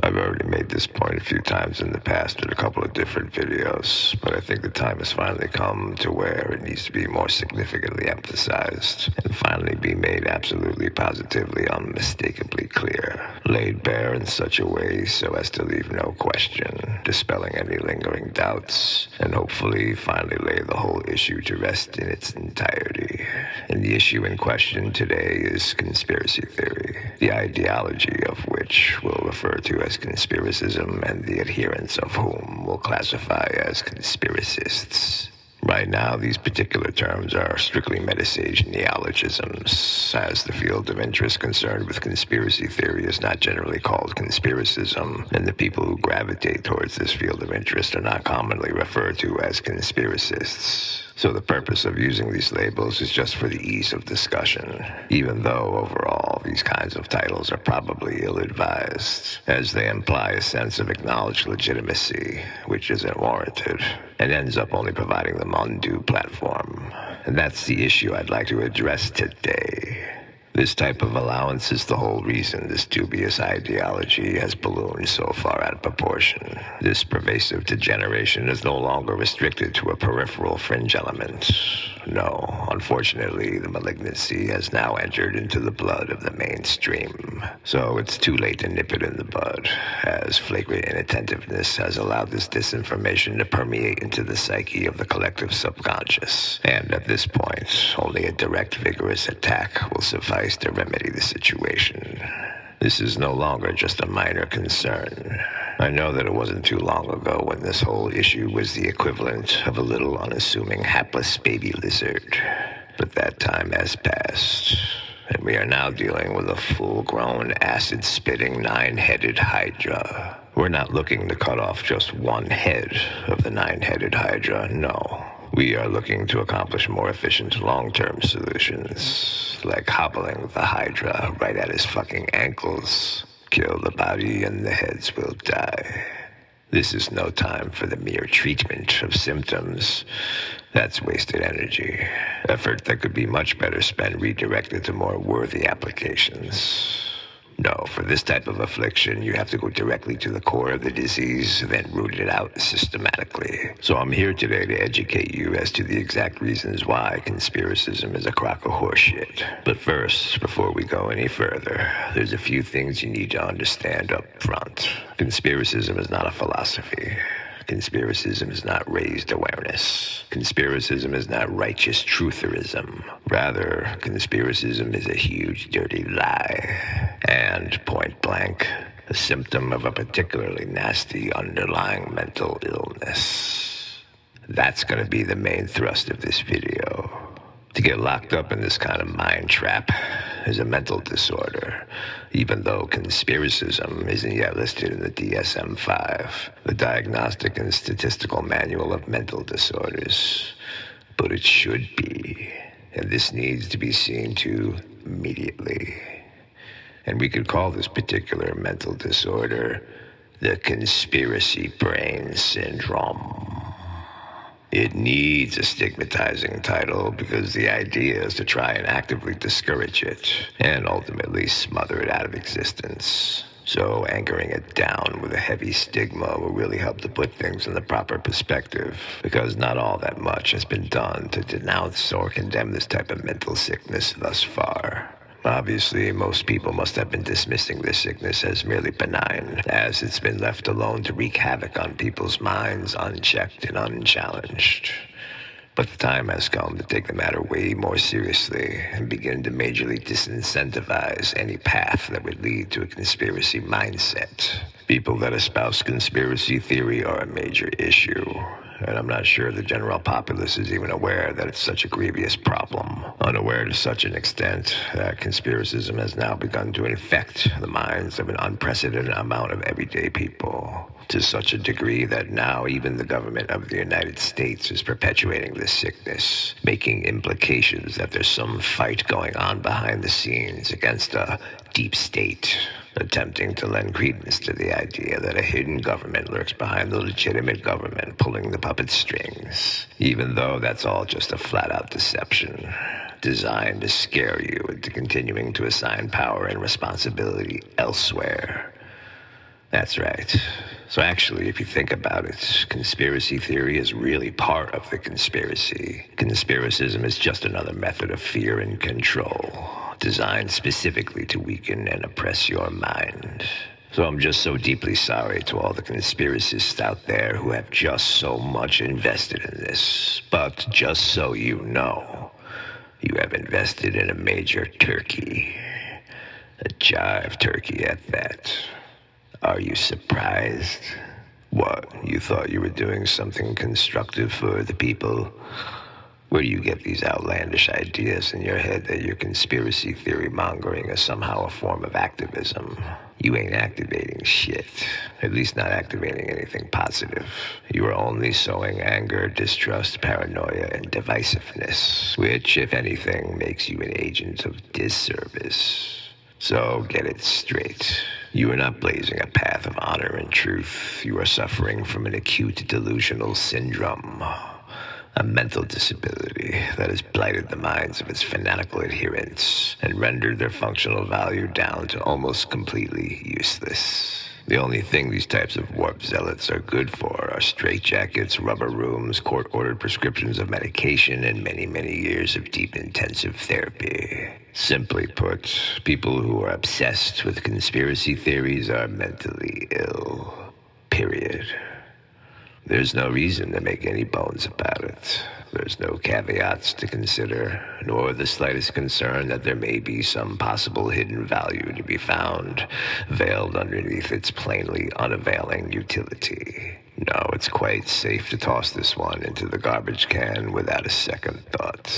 I've already made this point a few times in the past in a couple of different videos, but I think the time has finally come to where it needs to be more significantly emphasized and finally be made absolutely positively unmistakably clear, laid bare in such a way so as to leave no question, dispelling any lingering doubts, and hopefully finally lay the whole issue to rest in its entirety. And the issue in question today is conspiracy theory, the ideology of which we'll refer to as conspiracism and the adherents of whom we'll classify as conspiracists. Right now, these particular terms are strictly metasage neologisms, as the field of interest concerned with conspiracy theory is not generally called conspiracism, and the people who gravitate towards this field of interest are not commonly referred to as conspiracists. So the purpose of using these labels is just for the ease of discussion, even though overall these kinds of titles are probably ill-advised, as they imply a sense of acknowledged legitimacy, which isn't warranted, and ends up only providing them undue platform. And that's the issue I'd like to address today. This type of allowance is the whole reason this dubious ideology has ballooned so far out of proportion. This pervasive degeneration is no longer restricted to a peripheral fringe element. No, unfortunately, the malignancy has now entered into the blood of the mainstream. So it's too late to nip it in the bud, as flagrant inattentiveness has allowed this disinformation to permeate into the psyche of the collective subconscious. And at this point, only a direct, vigorous attack will suffice to remedy the situation. This is no longer just a minor concern. I know that it wasn't too long ago when this whole issue was the equivalent of a little unassuming hapless baby lizard. But that time has passed, and we are now dealing with a full-grown, acid-spitting, nine-headed hydra. We're not looking to cut off just one head of the nine-headed hydra, no. We are looking to accomplish more efficient long-term solutions, like hobbling the hydra right at his fucking ankles. Kill the body and the heads will die. This is no time for the mere treatment of symptoms. That's wasted energy. Effort that could be much better spent redirected to more worthy applications. No, for this type of affliction, you have to go directly to the core of the disease, then root it out systematically. So I'm here today to educate you as to the exact reasons why conspiracism is a crock of horseshit. But first, before we go any further, there's a few things you need to understand up front. Conspiracism is not a philosophy. Conspiracism is not raised awareness. Conspiracism is not righteous trutherism. Rather, conspiracism is a huge, dirty lie. And, point blank, a symptom of a particularly nasty underlying mental illness. That's going to be the main thrust of this video. To get locked up in this kind of mind trap is a mental disorder, even though conspiracism isn't yet listed in the DSM-5, the Diagnostic and Statistical Manual of Mental Disorders. But it should be, and this needs to be seen to immediately. And we could call this particular mental disorder the conspiracy brain syndrome. It needs a stigmatizing title because the idea is to try and actively discourage it and ultimately smother it out of existence. So anchoring it down with a heavy stigma will really help to put things in the proper perspective, because not all that much has been done to denounce or condemn this type of mental sickness thus far. Obviously, most people must have been dismissing this sickness as merely benign, as it's been left alone to wreak havoc on people's minds unchecked and unchallenged. But the time has come to take the matter way more seriously and begin to majorly disincentivize any path that would lead to a conspiracy mindset. People that espouse conspiracy theory are a major issue, and I'm not sure the general populace is even aware that it's such a grievous problem. Unaware to such an extent that conspiracism has now begun to infect the minds of an unprecedented amount of everyday people, to such a degree that now even the government of the United States is perpetuating this sickness, making implications that there's some fight going on behind the scenes against a deep state, attempting to lend credence to the idea that a hidden government lurks behind the legitimate government pulling the puppet strings, even though that's all just a flat-out deception designed to scare you into continuing to assign power and responsibility elsewhere. That's right. So actually, if you think about it, conspiracy theory is really part of the conspiracy. Conspiracism is just another method of fear and control, designed specifically to weaken and oppress your mind. So I'm just so deeply sorry to all the conspiracists out there who have just so much invested in this. But just so you know, you have invested in a major turkey. A jive turkey at that. Are you surprised? What, you thought you were doing something constructive for the people? Where do you get these outlandish ideas in your head that your conspiracy theory mongering is somehow a form of activism? You ain't activating shit. At least not activating anything positive. You are only sowing anger, distrust, paranoia, and divisiveness, which, if anything, makes you an agent of disservice. So get it straight. You are not blazing a path of honor and truth. You are suffering from an acute delusional syndrome, a mental disability that has blighted the minds of its fanatical adherents and rendered their functional value down to almost completely useless. The only thing these types of warped zealots are good for are straitjackets, rubber rooms, court-ordered prescriptions of medication, and many, many years of deep intensive therapy. Simply put, people who are obsessed with conspiracy theories are mentally ill. Period. There's no reason to make any bones about it. There's no caveats to consider, nor the slightest concern that there may be some possible hidden value to be found, veiled underneath its plainly unavailing utility. No, it's quite safe to toss this one into the garbage can without a second thought.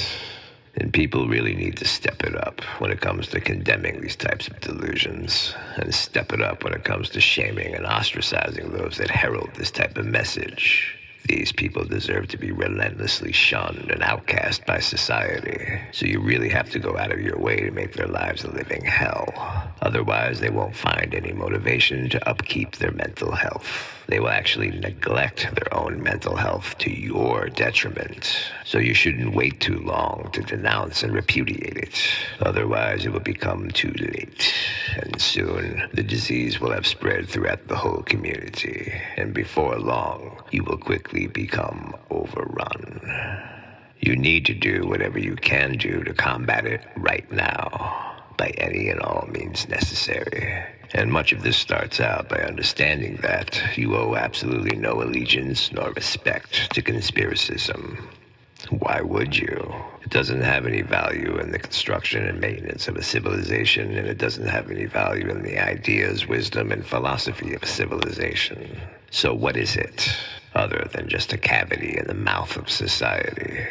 And people really need to step it up when it comes to condemning these types of delusions, and step it up when it comes to shaming and ostracizing those that herald this type of message. These people deserve to be relentlessly shunned and outcast by society. So you really have to go out of your way to make their lives a living hell. Otherwise, they won't find any motivation to upkeep their mental health. They will actually neglect their own mental health to your detriment. So you shouldn't wait too long to denounce and repudiate it. Otherwise, it will become too late. And soon, the disease will have spread throughout the whole community. And before long, you will quickly become overrun. You need to do whatever you can do to combat it right now, by any and all means necessary. And much of this starts out by understanding that you owe absolutely no allegiance nor respect to conspiracism. Why would you? It doesn't have any value in the construction and maintenance of a civilization, and it doesn't have any value in the ideas, wisdom, and philosophy of a civilization. So what is it, other than just a cavity in the mouth of society?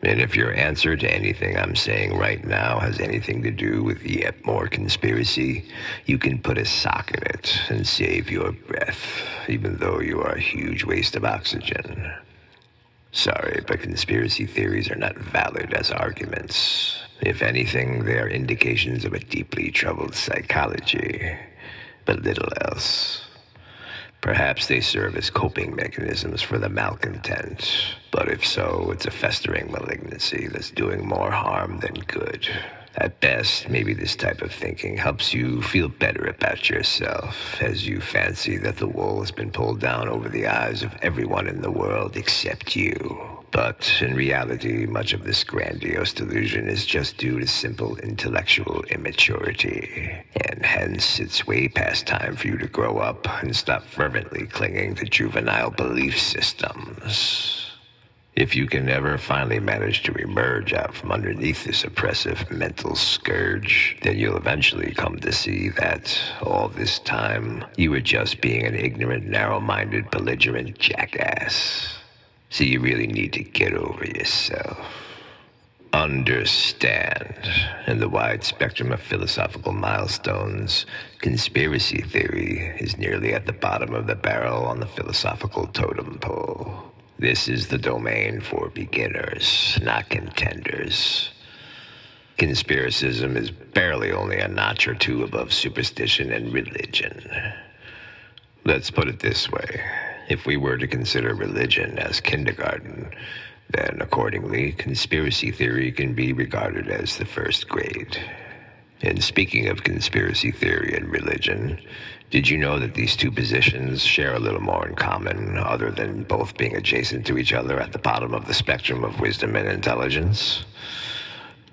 And if your answer to anything I'm saying right now has anything to do with yet more conspiracy, you can put a sock in it and save your breath, even though you are a huge waste of oxygen. Sorry, but conspiracy theories are not valid as arguments. If anything, they are indications of a deeply troubled psychology, but little else. Perhaps they serve as coping mechanisms for the malcontent, but if so, it's a festering malignancy that's doing more harm than good. At best, maybe this type of thinking helps you feel better about yourself, as you fancy that the wool has been pulled down over the eyes of everyone in the world except you. But in reality, much of this grandiose delusion is just due to simple intellectual immaturity. And hence, it's way past time for you to grow up and stop fervently clinging to juvenile belief systems. If you can ever finally manage to emerge out from underneath this oppressive mental scourge, then you'll eventually come to see that all this time, you were just being an ignorant, narrow-minded, belligerent jackass. So you really need to get over yourself. Understand, in the wide spectrum of philosophical milestones, conspiracy theory is nearly at the bottom of the barrel on the philosophical totem pole. This is the domain for beginners, not contenders. Conspiracism is barely only a notch or two above superstition and religion. Let's put it this way. If we were to consider religion as kindergarten, then accordingly, conspiracy theory can be regarded as the first grade. And speaking of conspiracy theory and religion, did you know that these two positions share a little more in common, other than both being adjacent to each other at the bottom of the spectrum of wisdom and intelligence?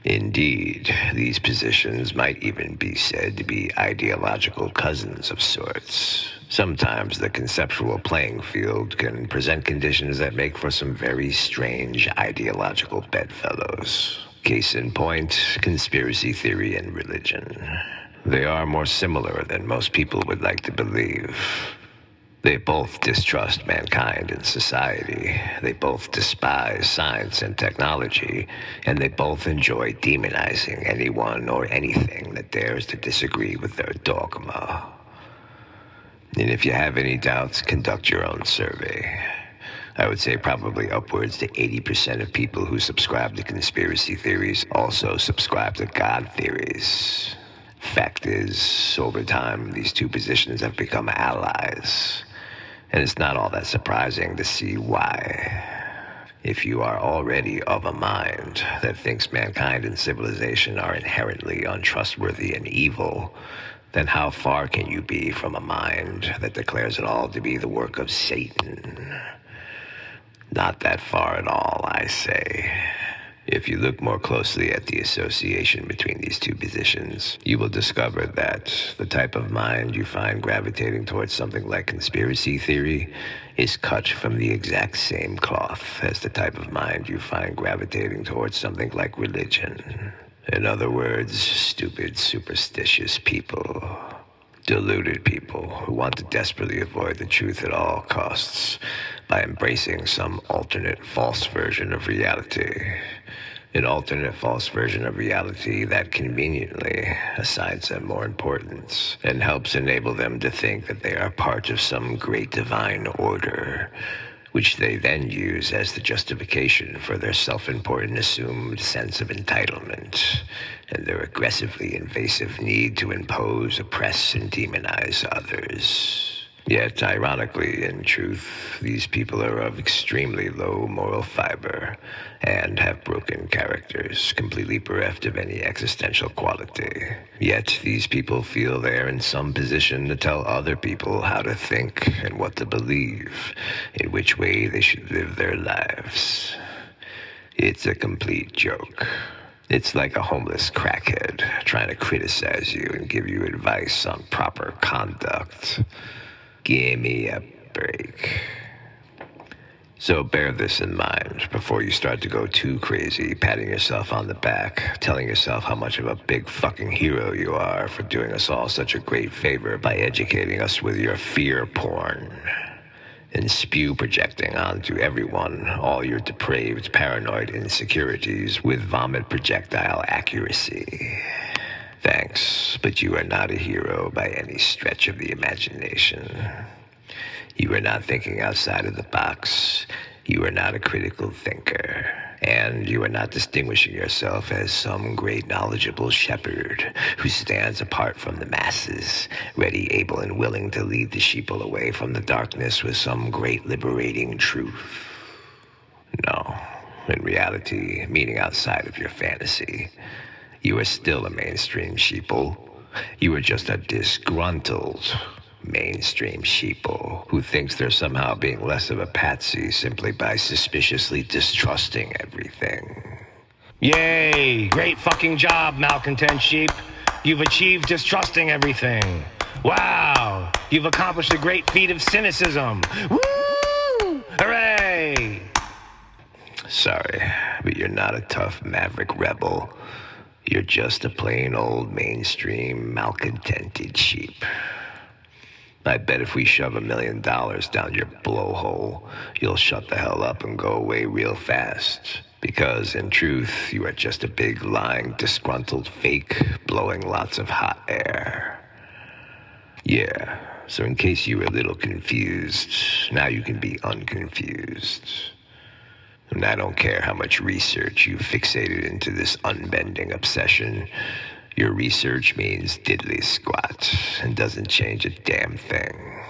Indeed, these positions might even be said to be ideological cousins of sorts. Sometimes the conceptual playing field can present conditions that make for some very strange ideological bedfellows. Case in point, conspiracy theory and religion. They are more similar than most people would like to believe. They both distrust mankind and society. They both despise science and technology. And they both enjoy demonizing anyone or anything that dares to disagree with their dogma. And if you have any doubts, conduct your own survey. I would say probably upwards to 80% of people who subscribe to conspiracy theories also subscribe to God theories. Fact is, over time, these two positions have become allies. And it's not all that surprising to see why. If you are already of a mind that thinks mankind and civilization are inherently untrustworthy and evil, then how far can you be from a mind that declares it all to be the work of Satan? Not that far at all, I say. If you look more closely at the association between these two positions, you will discover that the type of mind you find gravitating towards something like conspiracy theory is cut from the exact same cloth as the type of mind you find gravitating towards something like religion. In other words, stupid, superstitious people. Deluded people who want to desperately avoid the truth at all costs by embracing some alternate false version of reality. An alternate false version of reality that conveniently assigns them more importance and helps enable them to think that they are part of some great divine order, which they then use as the justification for their self-important assumed sense of entitlement and their aggressively invasive need to impose, oppress, and demonize others. Yet, ironically, in truth, these people are of extremely low moral fiber and have broken characters, completely bereft of any existential quality. Yet, these people feel they are in some position to tell other people how to think and what to believe, in which way they should live their lives. It's a complete joke. It's like a homeless crackhead trying to criticize you and give you advice on proper conduct. Give me a break. So bear this in mind before you start to go too crazy, patting yourself on the back, telling yourself how much of a big fucking hero you are for doing us all such a great favor by educating us with your fear porn, and spew projecting onto everyone all your depraved, paranoid insecurities with vomit projectile accuracy. Thanks, but you are not a hero by any stretch of the imagination. You are not thinking outside of the box. You are not a critical thinker. And you are not distinguishing yourself as some great knowledgeable shepherd who stands apart from the masses, ready, able, and willing to lead the sheeple away from the darkness with some great liberating truth. No, in reality, meaning outside of your fantasy, you are still a mainstream sheeple. You are just a disgruntled mainstream sheeple who thinks they're somehow being less of a patsy simply by suspiciously distrusting everything. Yay! Great fucking job, malcontent sheep. You've achieved distrusting everything. Wow! You've accomplished a great feat of cynicism. Woo! Hooray! Sorry, but you're not a tough maverick rebel. You're just a plain old mainstream malcontented sheep. I bet if we shove $1 million down your blowhole, you'll shut the hell up and go away real fast. Because in truth, you are just a big, lying, disgruntled fake blowing lots of hot air. Yeah, so in case you were a little confused, now you can be unconfused. And I don't care how much research you've fixated into this unbending obsession. Your research means diddly squat and doesn't change a damn thing.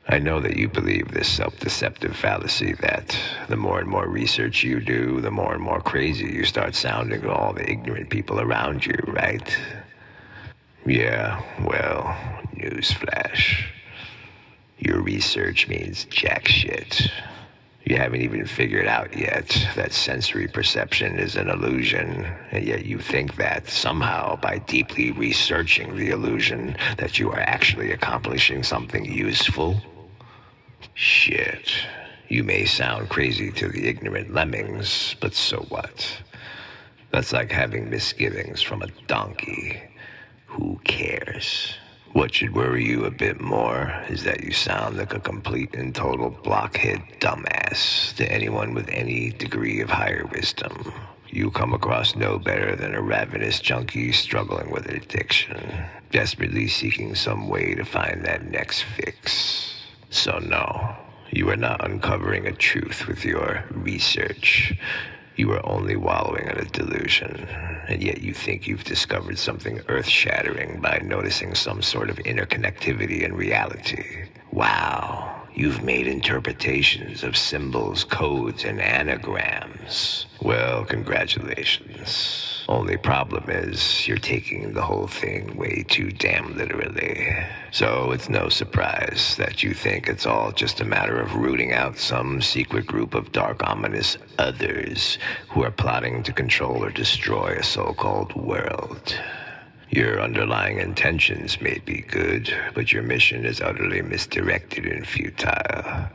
I know that you believe this self-deceptive fallacy that the more and more research you do, the more and more crazy you start sounding to all the ignorant people around you, right? Yeah, well, newsflash. Your research means jack shit. You haven't even figured out yet that sensory perception is an illusion, and yet you think that somehow by deeply researching the illusion that you are actually accomplishing something useful? Shit. You may sound crazy to the ignorant lemmings, but so what? That's like having misgivings from a donkey. Who cares? What should worry you a bit more is that you sound like a complete and total blockhead dumbass to anyone with any degree of higher wisdom. You come across no better than a ravenous junkie struggling with an addiction, desperately seeking some way to find that next fix. So no, you are not uncovering a truth with your research. You are only wallowing in a delusion, and yet you think you've discovered something earth-shattering by noticing some sort of interconnectivity in reality. Wow, you've made interpretations of symbols, codes, and anagrams. Well, congratulations. Only problem is you're taking the whole thing way too damn literally. So it's no surprise that you think it's all just a matter of rooting out some secret group of dark, ominous others who are plotting to control or destroy a so-called world. Your underlying intentions may be good, but your mission is utterly misdirected and futile,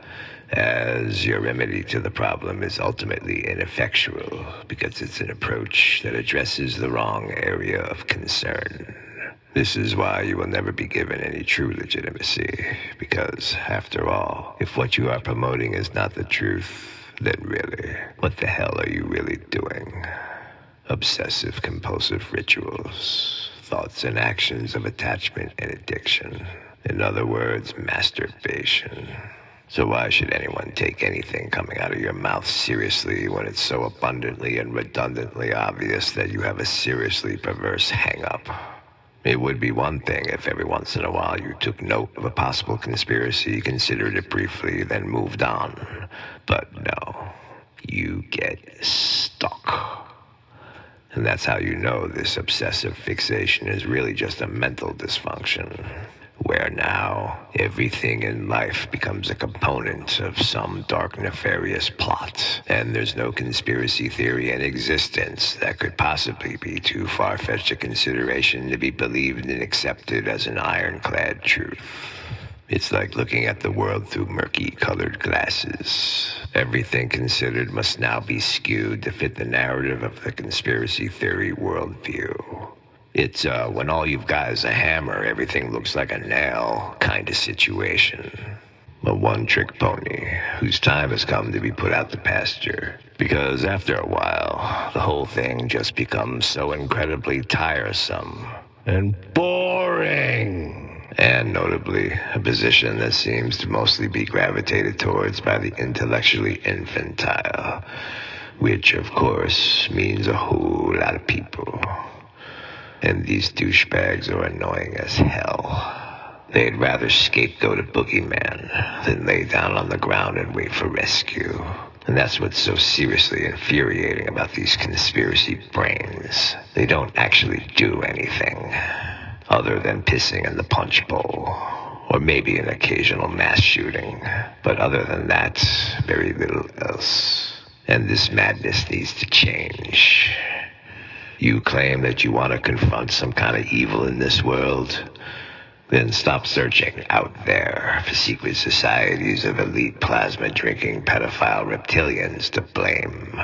as your remedy to the problem is ultimately ineffectual because it's an approach that addresses the wrong area of concern. This is why you will never be given any true legitimacy, because, after all, if what you are promoting is not the truth, then really, what the hell are you really doing? Obsessive-compulsive rituals, thoughts and actions of attachment and addiction. In other words, masturbation. So why should anyone take anything coming out of your mouth seriously when it's so abundantly and redundantly obvious that you have a seriously perverse hang-up? It would be one thing if every once in a while you took note of a possible conspiracy, considered it briefly, then moved on. But no, you get stuck. And that's how you know this obsessive fixation is really just a mental dysfunction, where now everything in life becomes a component of some dark, nefarious plot, and there's no conspiracy theory in existence that could possibly be too far-fetched a consideration to be believed and accepted as an ironclad truth. It's like looking at the world through murky-colored glasses. Everything considered must now be skewed to fit the narrative of the conspiracy theory worldview. It's when all you've got is a hammer, everything looks like a nail kind of situation. A one-trick pony whose time has come to be put out to pasture. Because after a while, the whole thing just becomes so incredibly tiresome and boring. And notably, a position that seems to mostly be gravitated towards by the intellectually infantile, which, of course, means a whole lot of people. And these douchebags are annoying as hell. They'd rather scapegoat a boogeyman than lay down on the ground and wait for rescue. And that's what's so seriously infuriating about these conspiracy brains. They don't actually do anything other than pissing in the punch bowl, or maybe an occasional mass shooting. But other than that, very little else. And this madness needs to change. You claim that you want to confront some kind of evil in this world? Then stop searching out there for secret societies of elite plasma-drinking pedophile reptilians to blame.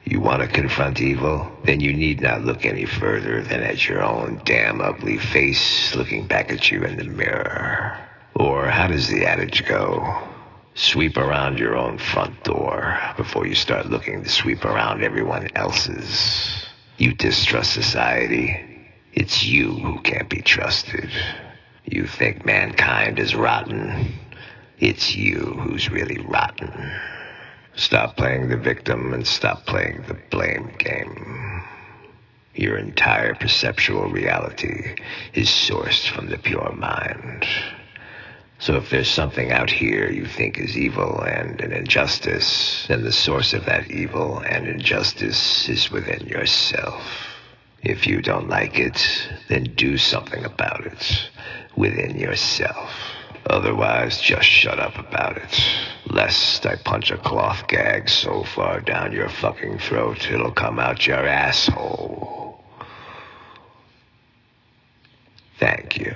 You want to confront evil? Then you need not look any further than at your own damn ugly face looking back at you in the mirror. Or how does the adage go? Sweep around your own front door before you start looking to sweep around everyone else's. You distrust society. It's you who can't be trusted. You think mankind is rotten. It's you who's really rotten. Stop playing the victim and stop playing the blame game. Your entire perceptual reality is sourced from the pure mind. So if there's something out here you think is evil and an injustice, then the source of that evil and injustice is within yourself. If you don't like it, then do something about it within yourself. Otherwise, just shut up about it. Lest I punch a cloth gag so far down your fucking throat, it'll come out your asshole. Thank you.